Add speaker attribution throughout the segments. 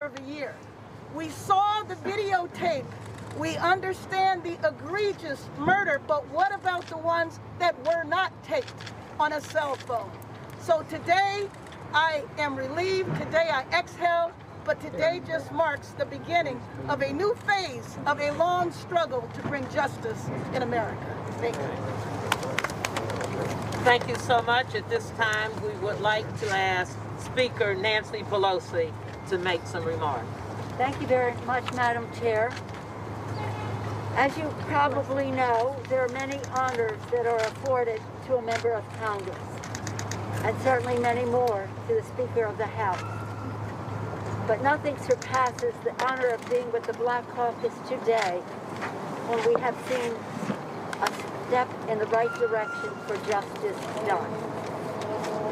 Speaker 1: of a year. We saw the videotape. We understand the egregious murder, but what about the ones that were not taped on a cell phone? So today, I am relieved. Today, I exhale. But today just marks the beginning of a new phase of a long struggle to bring justice in America. Thank you.
Speaker 2: Thank you so much. At this time, we would like to ask Speaker Nancy Pelosi to make some remarks.
Speaker 3: Thank you very much, Madam Chair. As you probably know, there are many honors that are afforded to a member of Congress, and certainly many more to the Speaker of the House. But nothing surpasses the honor of being with the Black Caucus today when we have seen a step in the right direction for justice done.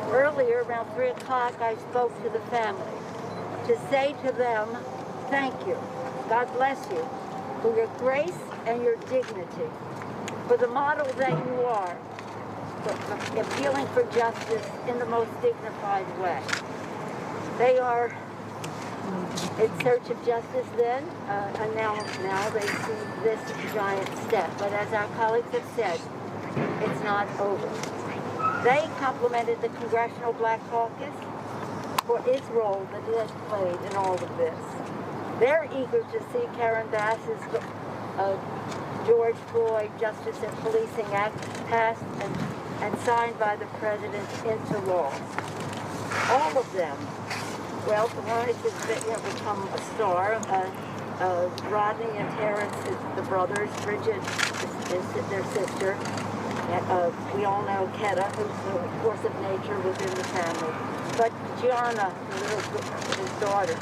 Speaker 3: Earlier, around 3 o'clock, I spoke to the family to say to them, thank you, God bless you, for your grace and your dignity, for the model that you are, for appealing for justice in the most dignified way. They are in search of justice then, and now they see this giant step. But as our colleagues have said, it's not over. They complimented the Congressional Black Caucus for its role that it has played in all of this. They're eager to see Karen Bass's George Floyd Justice and Policing Act passed and signed by the President into law. All of them. Well, one has become a star. Rodney and Terrence, the brothers. Bridget is their sister. We all know Ketta, who's the force of nature within the family. But Gianna, his daughter,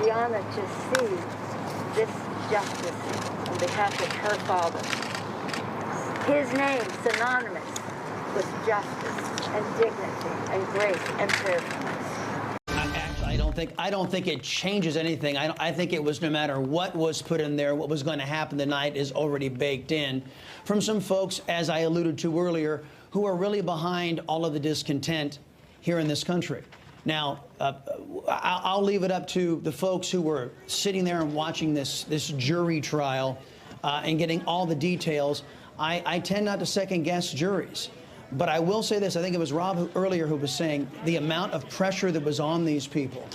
Speaker 3: Gianna, to see this justice on behalf of her father. His name synonymous with justice and dignity and grace and fairness.
Speaker 4: I don't think it changes anything. I think it was no matter what was put in there, what was going to happen tonight is already baked in from some folks, as I alluded to earlier, who are really behind all of the discontent here in this country. Now, I'll leave it up to the folks who were sitting there and watching this jury trial and getting all the details. I tend not to second-guess juries. But I will say this, I think it was Rob earlier who was saying the amount of pressure that was on these people,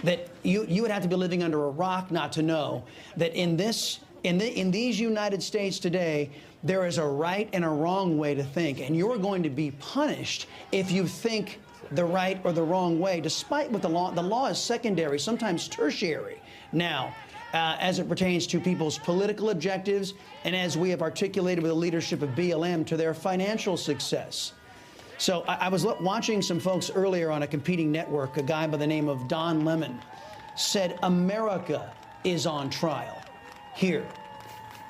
Speaker 4: that you would have to be living under a rock not to know that in these United States today, there is a right and a wrong way to think, and you're going to be punished if you think the right or the wrong way, despite what the law is secondary, sometimes tertiary now, as it pertains to people's political objectives and as we have articulated with the leadership of BLM to their financial success. So I was watching some folks earlier on a competing network. A guy by the name of Don Lemon said America is on trial here.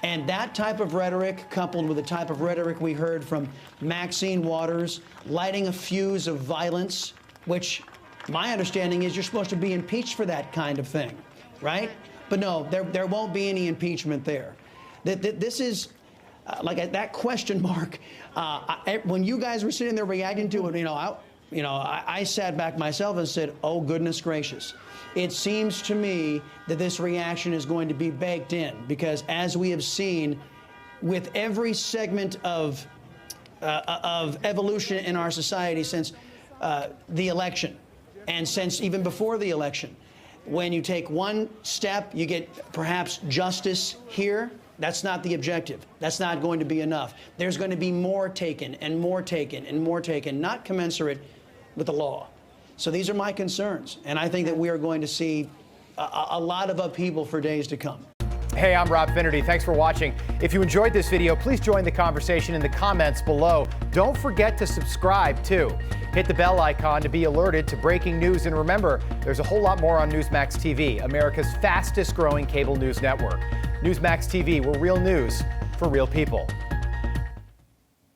Speaker 4: And that type of rhetoric, coupled with the type of rhetoric we heard from Maxine Waters, lighting a fuse of violence, which my understanding is you're supposed to be impeached for that kind of thing, right? But no, there won't be any impeachment there. This is like that question mark. When you guys were sitting there reacting to it, I sat back myself and said, "Oh goodness gracious!" It seems to me that this reaction is going to be baked in because, as we have seen, with every segment of evolution in our society since the election, and since even before the election. When you take one step, you get perhaps justice here. That's not the objective. That's not going to be enough. There's going to be more taken and more taken and more taken, not commensurate with the law. So these are my concerns. And I think that we are going to see a lot of upheaval for days to come.
Speaker 5: Hey, I'm Rob Finnerty. Thanks for watching. If you enjoyed this video, please join the conversation in the comments below. Don't forget to subscribe, too. Hit the bell icon to be alerted to breaking news. And remember, there's a whole lot more on Newsmax TV, America's fastest growing cable news network. Newsmax TV, where real news for real people.